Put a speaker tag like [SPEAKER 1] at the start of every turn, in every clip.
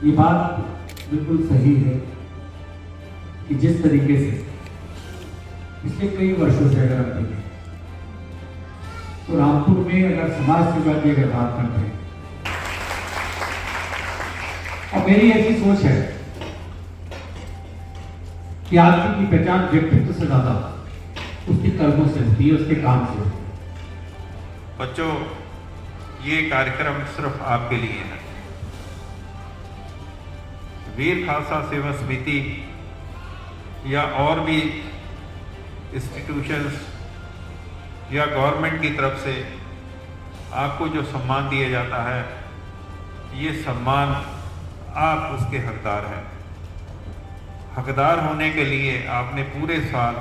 [SPEAKER 1] ये बात बिल्कुल सही है कि जिस तरीके से पिछले कई वर्षों से अगर हम देखें तो रामपुर में अगर समाज सेवा की अगर बात करते हैं, और मेरी ऐसी सोच है कि आदमी की पहचान व्यक्तित्व से ज्यादा उसके कर्मों से होती है, उसके काम से होती है।
[SPEAKER 2] बच्चों, ये कार्यक्रम सिर्फ आपके लिए है। वीर खालसा सेवा समिति या और भी इंस्टीट्यूशंस या गवर्नमेंट की तरफ से आपको जो सम्मान दिया जाता है, ये सम्मान आप उसके हकदार हैं। हकदार होने के लिए आपने पूरे साल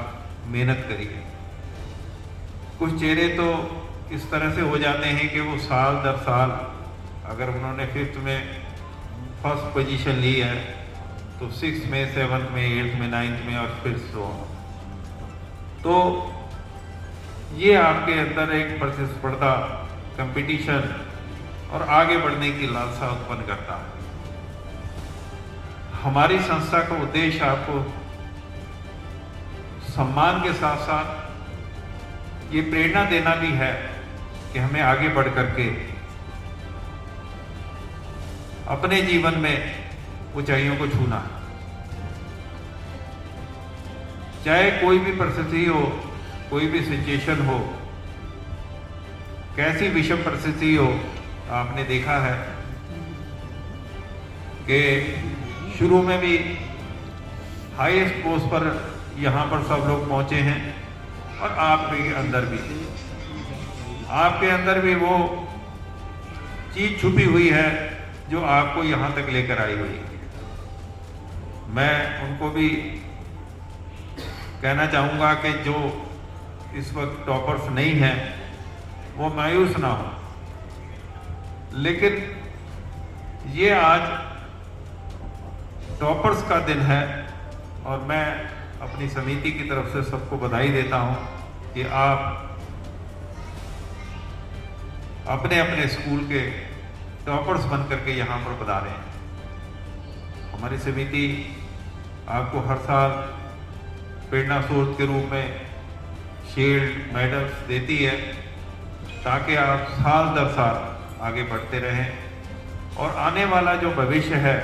[SPEAKER 2] मेहनत करी है। कुछ चेहरे तो इस तरह से हो जाते हैं कि वो साल दर साल, अगर उन्होंने 5th में फर्स्ट पोजीशन ली है तो 6th में, 7th में, 8th में, 9th में और फिर सो, तो ये आपके अंदर एक प्रतिस्पर्धा, कंपटीशन और आगे बढ़ने की लालसा उत्पन्न करता है। हमारी संस्था का उद्देश्य आपको सम्मान के साथ साथ ये प्रेरणा देना भी है कि हमें आगे बढ़ करके अपने जीवन में ऊंचाइयों को छूना है। चाहे कोई भी परिस्थिति हो, कोई भी सिचुएशन हो, कैसी विषम परिस्थिति हो, आपने देखा है कि शुरू में भी हाईएस्ट पोस्ट पर यहाँ पर सब लोग पहुंचे हैं, और आपके अंदर भी वो चीज छुपी हुई है जो आपको यहाँ तक लेकर आई हुई है। मैं उनको भी कहना चाहूँगा कि जो इस वक्त टॉपर्स नहीं हैं वो मायूस ना हो, लेकिन ये आज टॉपर्स का दिन है और मैं अपनी समिति की तरफ से सबको बधाई देता हूं कि आप अपने अपने स्कूल के टॉपर्स बन करके यहाँ पर पधारे हैं। हमारी समिति आपको हर साल प्रेरणा स्रोत के रूप में शील्ड, मेडल्स देती है ताकि आप साल दर साल आगे बढ़ते रहें, और आने वाला जो भविष्य है,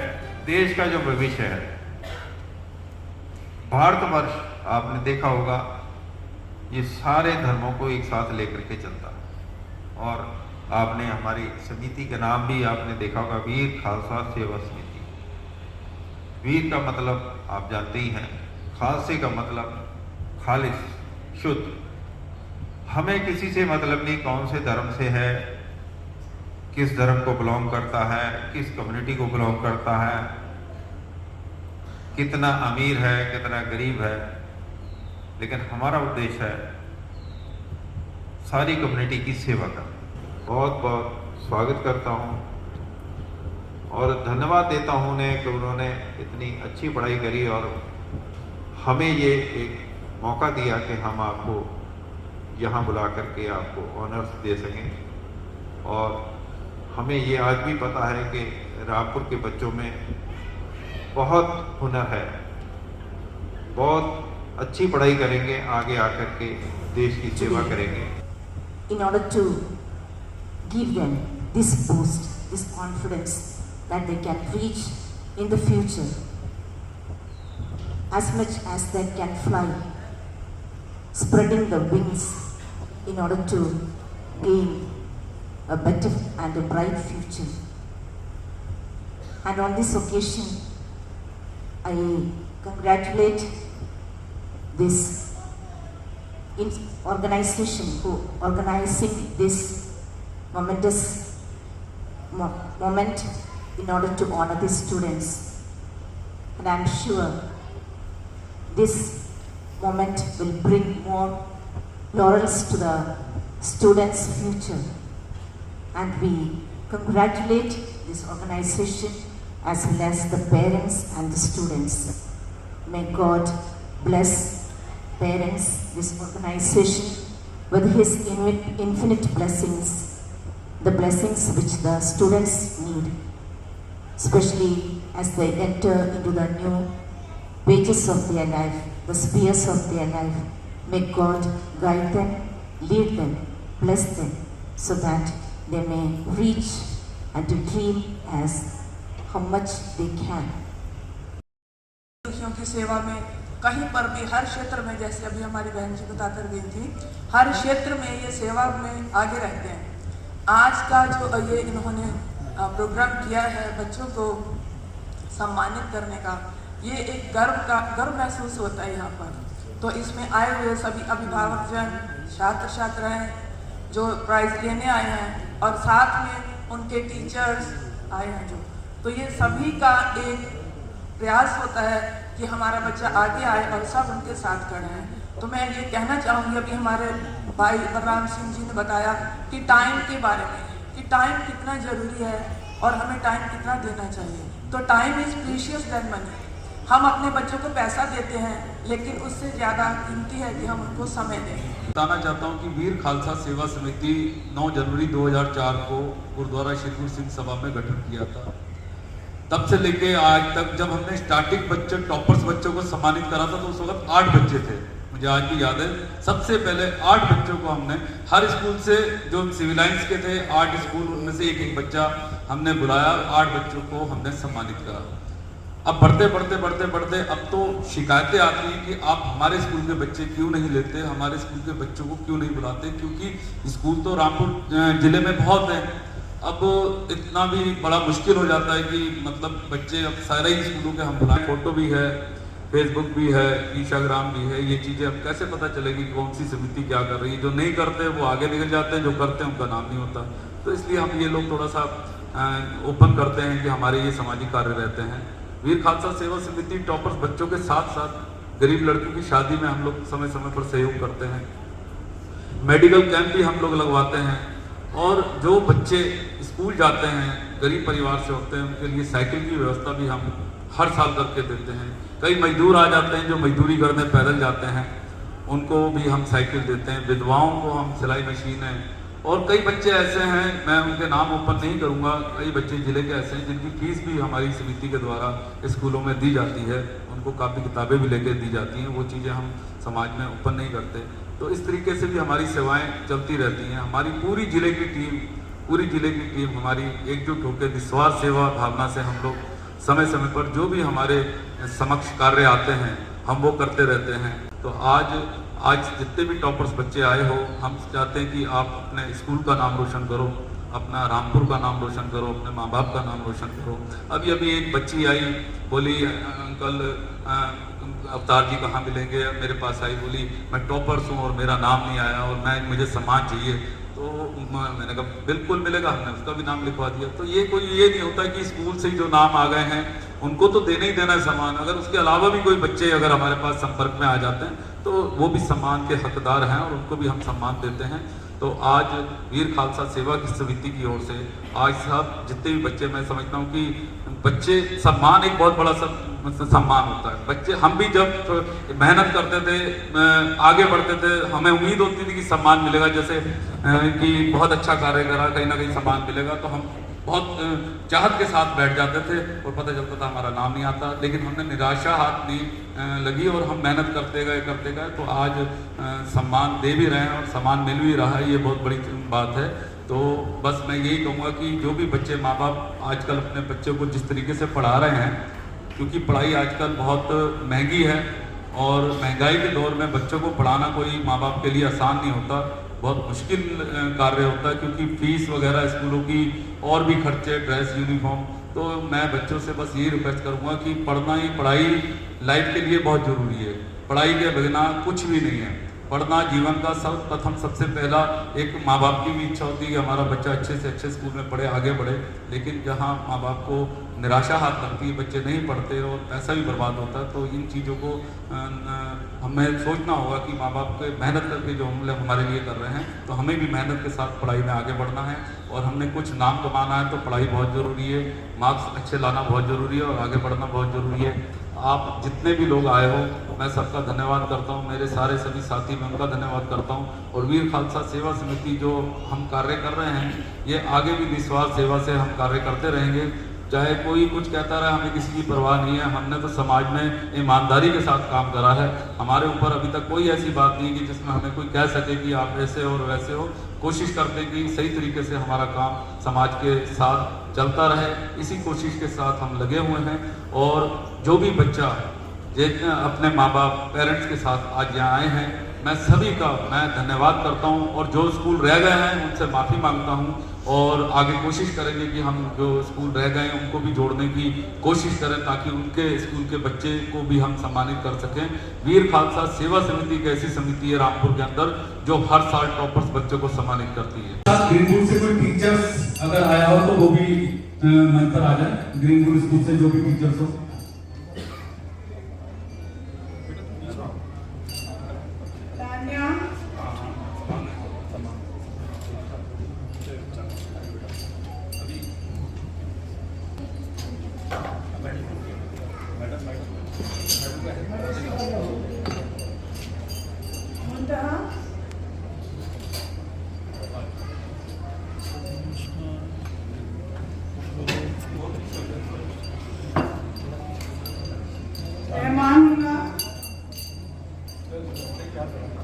[SPEAKER 2] देश का जो भविष्य है, भारतवर्ष, आपने देखा होगा ये सारे धर्मों को एक साथ लेकर के चलता है। और आपने हमारी समिति का नाम भी आपने देखा होगा, वीर खालसा सेवा समिति। वीर का मतलब आप जानते ही हैं, खालसे का मतलब खालिस, शुद्ध। हमें किसी से मतलब नहीं कौन से धर्म से है, किस धर्म को बिलोंग करता है, किस कम्युनिटी को बिलोंग करता है, कितना अमीर है, कितना गरीब है, लेकिन हमारा उद्देश्य है सारी कम्युनिटी की सेवा करना। बहुत बहुत स्वागत करता हूँ और धन्यवाद देता हूँ उन्हें कि उन्होंने इतनी अच्छी पढ़ाई करी और हमें ये एक मौका दिया कि हम आपको यहाँ बुला करके आपको ऑनर्स दे सकें। और हमें ये आज भी पता है कि रामपुर के बच्चों में बहुत हुनर है, बहुत अच्छी पढ़ाई करेंगे, आगे आकर के देश की सेवा करेंगे।
[SPEAKER 3] In order to give them this boost, this confidence that they can reach in the future as much as they can fly, spreading the wings in order to gain a better and a bright future. And on this occasion, I congratulate this organization who organizing this momentous moment in order to honor the students. And I am sure this moment will bring more laurels to the students' future. And we congratulate this organization as well as the parents and the students. May God bless parents, this organization, with His infinite blessings, the blessings which the students need, especially as they enter into the new pages of their life, the spheres of their life. May God guide them, lead them, bless them, so that they may reach and to dream as how much they can.
[SPEAKER 4] खुशियों की सेवा में कहीं पर भी हर क्षेत्र में, जैसे अभी हमारी बहन जी बता कर गई थी, हर क्षेत्र में ये सेवा में आगे रहते हैं। आज का जो ये इन्होंने प्रोग्राम किया है बच्चों को सम्मानित करने का, ये एक गर्व महसूस होता है यहाँ पर। तो इसमें आए हुए सभी अभिभावक जन, छात्र छात्राएं जो प्राइज लेने आए हैं और साथ में उनके टीचर्स आए हैं जो, तो ये सभी का एक प्रयास होता है कि हमारा बच्चा आगे आए और सब उनके साथ खड़े हैं। तो मैं ये कहना चाहूँगी, अभी हमारे भाई बलराम सिंह जी ने बताया कि टाइम के बारे में, कि टाइम कितना ज़रूरी है और हमें टाइम कितना देना चाहिए। तो time is precious then money. हम अपने बच्चों को पैसा देते हैं, लेकिन उससे ज़्यादा कीमती है कि हम उनको समय दें।
[SPEAKER 5] बताना चाहता हूँ कि वीर खालसा सेवा समिति 9 जनवरी 2004 को गुरुद्वारा श्री गुरु सिंह सभा में गठन किया था। तब से लेके आज तक जब हमने स्टार्टिंग बच्चे टॉपर्स बच्चों को सम्मानित करा था तो उस वक्त 8 बच्चे थे, मुझे आज भी याद है। सबसे पहले 8 बच्चों को हमने हर स्कूल से, जो सिविल लाइंस के थे 8 स्कूल, उनमें से एक बच्चा हमने बुलाया, 8 बच्चों को हमने सम्मानित करा। अब बढ़ते अब तो शिकायतें आती हैं कि आप हमारे स्कूल के बच्चे क्यों नहीं लेते, हमारे स्कूल के बच्चों को क्यों नहीं बुलाते, क्योंकि स्कूल तो रामपुर जिले में बहुत हैं। अब इतना भी बड़ा मुश्किल हो जाता है कि मतलब बच्चे अब सारे ही स्कूलों के हम बुलाएं। फोटो भी है, फेसबुक भी है, इंस्टाग्राम भी है, ये चीज़ें अब कैसे पता चलेगी कौन सी समिति क्या कर रही है। जो नहीं करते वो आगे निकल जाते हैं, जो करते हैं उनका नाम नहीं होता। तो इसलिए हम ये लोग थोड़ा सा ओपन करते हैं कि हमारे ये सामाजिक कार्य रहते हैं। वीर खालसा सेवा समिति टॉपर्स बच्चों के साथ साथ गरीब लड़कियों की शादी में हम लोग समय समय पर सहयोग करते हैं। मेडिकल कैंप भी हम लोग लगवाते हैं, और जो बच्चे स्कूल जाते हैं गरीब परिवार से होते हैं उनके लिए साइकिल की व्यवस्था भी हम हर साल करके देते हैं। कई मजदूर आ जाते हैं जो मजदूरी करने पैदल जाते हैं, उनको भी हम साइकिल देते हैं। विधवाओं को हम सिलाई मशीन है, और कई बच्चे ऐसे हैं, मैं उनके नाम ओपन नहीं करूंगा, कई बच्चे जिले के ऐसे हैं जिनकी फीस भी हमारी समिति के द्वारा स्कूलों में दी जाती है, उनको काफ़ी किताबें भी लेकर दी जाती हैं। वो चीज़ें हम समाज में ओपन नहीं करते। तो इस तरीके से भी हमारी सेवाएं चलती रहती हैं। हमारी पूरी जिले की टीम हमारी एकजुट होकर निस्वार्थ सेवा भावना से हम लोग समय समय पर जो भी हमारे समक्ष कार्य आते हैं हम वो करते रहते हैं। तो आज जितने भी टॉपर्स बच्चे आए हो, हम चाहते हैं कि आप अपने स्कूल का नाम रोशन करो, अपना रामपुर का नाम रोशन करो, अपने माँ बाप का नाम रोशन करो। अभी एक बच्ची आई, बोली अंकल अवतार जी कहाँ मिलेंगे। मेरे पास आई, बोली मैं टॉपर्स हूँ और मेरा नाम नहीं आया और मुझे सम्मान चाहिए। तो मैंने कहा बिल्कुल मिलेगा, हमने उसका भी नाम लिखवा दिया। तो ये नहीं होता कि स्कूल से ही जो नाम आ गए हैं उनको तो देना ही देना है सम्मान। अगर उसके अलावा भी कोई बच्चे अगर हमारे पास संपर्क में आ जाते हैं तो वो भी सम्मान के हकदार हैं और उनको भी हम सम्मान देते हैं। तो आज वीर खालसा सेवा की समिति की ओर से आज सब जितने भी बच्चे, मैं समझता हूँ कि बच्चे सम्मान एक बहुत बड़ा सम्मान होता है। बच्चे, हम भी जब मेहनत करते थे, आगे बढ़ते थे, हमें उम्मीद होती थी कि सम्मान मिलेगा, जैसे कि बहुत अच्छा कार्य करा, कहीं ना कहीं सम्मान मिलेगा, तो हम बहुत चाहत के साथ बैठ जाते थे और पता चलता था हमारा नाम नहीं आता। लेकिन हमने निराशा हाथ नहीं लगी और हम मेहनत करते गए तो आज सम्मान दे भी रहे हैं और सम्मान मिल भी रहा है, ये बहुत बड़ी बात है। तो बस मैं यही कहूँगा कि जो भी बच्चे, माँ बाप आजकल अपने बच्चों को जिस तरीके से पढ़ा रहे हैं, क्योंकि पढ़ाई आजकल बहुत महंगी है और महंगाई के दौर में बच्चों को पढ़ाना कोई माँ बाप के लिए आसान नहीं होता, बहुत मुश्किल कार्य होता है, क्योंकि फीस वगैरह स्कूलों की और भी खर्चे, ड्रेस, यूनिफॉर्म। तो मैं बच्चों से बस यही रिक्वेस्ट करूँगा कि पढ़ाई लाइफ के लिए बहुत ज़रूरी है। पढ़ाई के बिना कुछ भी नहीं है। पढ़ना जीवन का सर्वप्रथम सबसे पहला, एक माँ बाप की भी इच्छा होती है कि हमारा बच्चा अच्छे से अच्छे स्कूल में पढ़े, आगे बढ़े। लेकिन जहाँ माँ बाप को निराशा हाथ लगती है, बच्चे नहीं पढ़ते और पैसा भी बर्बाद होता है, तो इन चीज़ों को हमें सोचना होगा कि माँ बाप के मेहनत करके जो हम हमारे लिए कर रहे हैं, तो हमें भी मेहनत के साथ पढ़ाई में आगे बढ़ना है। और हमने कुछ नाम कमाना है तो पढ़ाई बहुत ज़रूरी है, मार्क्स अच्छे लाना बहुत ज़रूरी है और आगे बढ़ना बहुत ज़रूरी है। आप जितने भी लोग आए हो, मैं सबका धन्यवाद करता हूँ, मेरे सारे सभी साथी, मैं उनका धन्यवाद करता हूँ। और वीर खालसा सेवा समिति जो हम कार्य कर रहे हैं, ये आगे भी निस्वार्थ सेवा से हम कार्य करते रहेंगे। चाहे कोई कुछ कहता रहा, हमें किसी की परवाह नहीं है। हमने तो समाज में ईमानदारी के साथ काम करा है। हमारे ऊपर अभी तक कोई ऐसी बात नहीं कि जिसमें हमें कोई कह सके कि आप ऐसे और वैसे हो। कोशिश करते हैं कि सही तरीके से हमारा काम समाज के साथ चलता रहे, इसी कोशिश के साथ हम लगे हुए हैं। और जो भी बच्चा अपने माँ बाप पेरेंट्स के साथ आज यहाँ आए हैं, मैं सभी का मैं धन्यवाद करता हूँ। और जो स्कूल रह गए हैं उनसे माफ़ी मांगता हूँ, और आगे कोशिश करेंगे कि हम जो स्कूल रह गए हैं उनको भी जोड़ने की कोशिश करें, ताकि उनके स्कूल के बच्चे को भी हम सम्मानित कर सकें। वीर खालसा सेवा समिति एक ऐसी समिति है रामपुर के अंदर जो हर साल टॉपर्स बच्चों को सम्मानित करती है।
[SPEAKER 1] ग्रीनवुड से कोई टीचर्स अगर आया हो तो वो भी मंच पर आ जाए। ग्रीनवुड स्कूल से जो भी टीचर्स हो।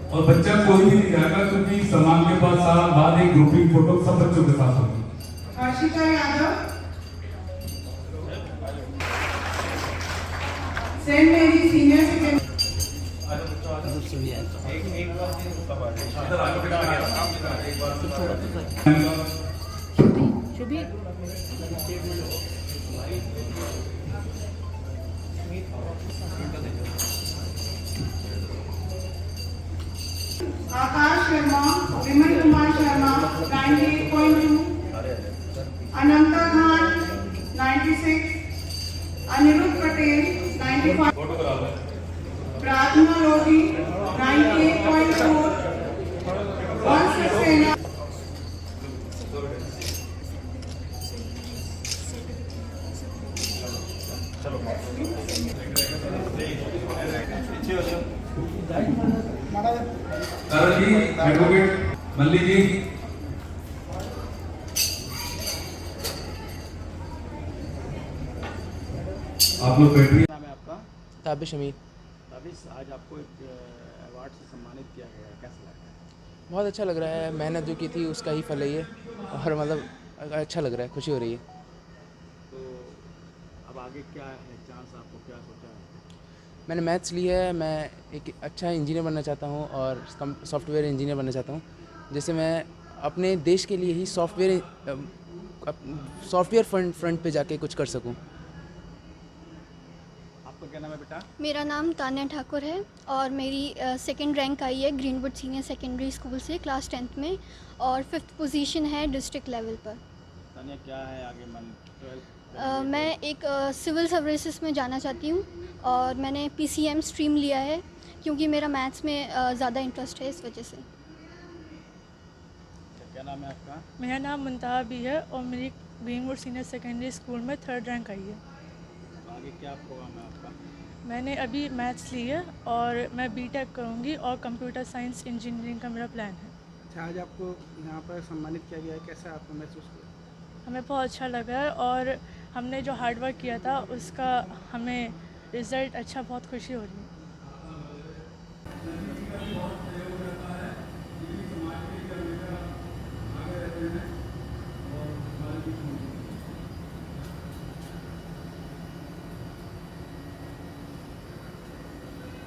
[SPEAKER 1] और बच्चा कोई भी नहीं जाएगा, क्योंकि सम्मान के बाद साल बाद एक ग्रुपिंग फोटो सब बच्चों के साथ होगी।
[SPEAKER 6] हर्षिता यादव, सेंट मेरी सीनियर सेकेंडरी। आकाश शर्मा, विमल कुमार शर्मा 98.2, अनंता खान 96, अनिरुद्ध पटेल 95, प्रार्थना लोधी 98.4, वंश सक्सेना।
[SPEAKER 1] जी, एडवोकेट मल्ली जी, आप लोग बैठिए।
[SPEAKER 7] नाम है आपका?
[SPEAKER 8] ताबिश अमीर।
[SPEAKER 7] ताबिश, आज आपको एक अवार्ड से सम्मानित किया गया है, कैसा लग रहा है?
[SPEAKER 8] बहुत अच्छा लग रहा है, मेहनत जो की थी उसका ही फल है ये, और मतलब अच्छा लग रहा है, खुशी हो रही है।
[SPEAKER 7] तो अब आगे क्या है चांस, आपको क्या सोचा है?
[SPEAKER 8] मैंने मैथ्स ली है, मैं एक अच्छा इंजीनियर बनना चाहता हूँ और सॉफ्टवेयर इंजीनियर बनना चाहता हूँ, जिससे मैं अपने देश के लिए ही सॉफ्टवेयर फ्रंट पे जाके कुछ कर सकूँ।
[SPEAKER 7] आपका क्या नाम है बेटा?
[SPEAKER 9] मेरा नाम तान्या ठाकुर है और मेरी सेकंड रैंक आई है ग्रीनवुड सीनियर सेकेंडरी स्कूल से क्लास 10th में, और 5th पोजीशन है डिस्ट्रिक्ट लेवल पर।
[SPEAKER 7] तान्या, क्या है आगे मन?
[SPEAKER 9] मैं एक सिविल सर्विसेज में जाना चाहती हूँ और मैंने PCM स्ट्रीम लिया है क्योंकि मेरा मैथ्स में ज़्यादा इंटरेस्ट है, इस वजह से।
[SPEAKER 7] क्या नाम है आपका?
[SPEAKER 10] मेरा नाम मुंतहा भी है और मेरी ग्रीनवुड सीनियर सेकेंडरी स्कूल में 3rd रैंक आई है।
[SPEAKER 7] आगे क्या प्रोग्राम है आपका?
[SPEAKER 10] मैंने अभी मैथ्स ली है और मैं BTech करूँगी और कंप्यूटर साइंस इंजीनियरिंग का मेरा प्लान है।
[SPEAKER 7] अच्छा, आज आपको यहाँ पर सम्मानित किया गया है, कैसा आपको महसूस किया?
[SPEAKER 10] हमें बहुत अच्छा लगा है और हमने जो हार्ड वर्क किया था उसका हमें रिज़ल्ट अच्छा, बहुत खुशी हो रही है।